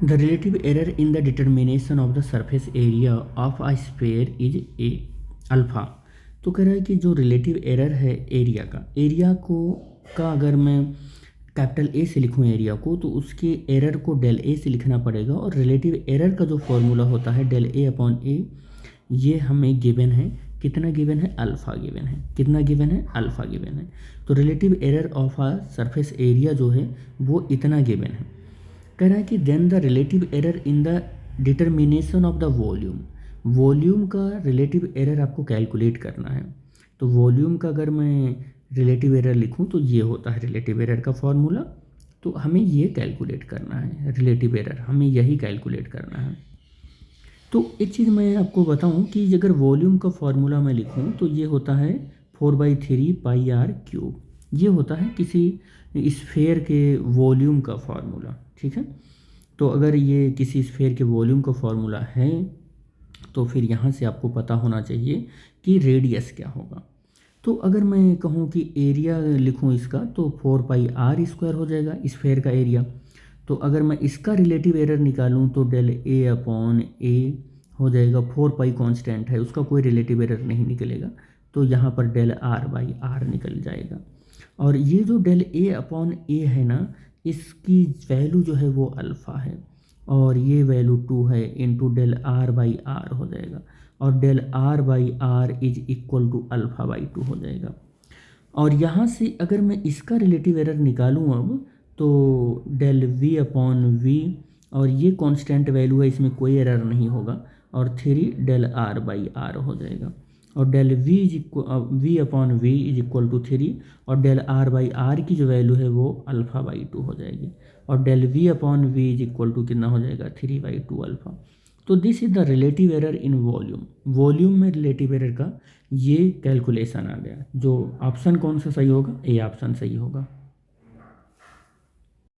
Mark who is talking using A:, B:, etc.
A: The relative error in the determination of the surface area of a sphere is a alpha. तो कह रहा है कि जो रिलेटिव एरर है एरिया का, एरिया को का अगर मैं कैपिटल ए से लिखूँ एरिया को, तो उसके एरर को डेल ए से लिखना पड़ेगा। और रिलेटिव एरर का जो फॉर्मूला होता है डेल ए अपॉन ए, ये हमें गिवन है। कितना गिवन है? अल्फ़ा गिवन है। कितना गिवन है? अल्फ़ा गिवन है। तो relative error of a surface area जो है वो इतना गिवन है। कह रहा है कि then the relative error in the determination of the volume, volume का रिलेटिव एरर आपको कैलकुलेट करना है। तो वॉल्यूम का अगर मैं रिलेटिव एरर लिखूं तो ये होता है रिलेटिव एरर का फॉर्मूला। तो हमें ये कैलकुलेट करना है, रिलेटिव एरर हमें यही कैलकुलेट करना है। तो एक चीज़ मैं आपको बताऊं कि अगर वॉल्यूम का फॉर्मूला मैं लिखूं तो ये होता है 4/3 पाई आर क्यूब। ये होता है किसी स्फेयर के वॉल्यूम का फॉर्मूला, ठीक है। तो अगर ये किसी स्फेयर के वॉल्यूम का फॉर्मूला है तो फिर यहाँ से आपको पता होना चाहिए कि रेडियस क्या होगा। तो अगर मैं कहूँ कि एरिया लिखूँ इसका, तो 4πr² हो जाएगा स्फेयर का एरिया। तो अगर मैं इसका रिलेटिव एरर निकालूं तो डेल ए अपॉन ए हो जाएगा। 4π कांस्टेंट है, उसका कोई रिलेटिव एरर नहीं निकलेगा, तो यहाँ पर डेल r/r निकल जाएगा। और ये जो डेल ए अपॉन ए है ना, इसकी वैल्यू जो है वो अल्फ़ा है, और ये वैल्यू 2 है, इंटू डेल r/r हो जाएगा। और del r/r is equal to α/2 हो जाएगा। और यहाँ से अगर मैं इसका रिलेटिव एरर निकालूँ अब, तो डेल v अपॉन वी, और ये कांस्टेंट वैल्यू है, इसमें कोई एरर नहीं होगा, और 3 डेल r/r हो जाएगा। और del v upon V is equal to 3, और डेल r/r की जो वैल्यू है वो α/2 हो जाएगी। और del v upon V is equal to कितना हो जाएगा? 3/2 अल्फ़ा। तो this is the relative error in volume. Volume में रिलेटिव एरर का ये कैलकुलेशन आ गया। जो ऑप्शन कौन सा सही होगा? ए ऑप्शन सही होगा।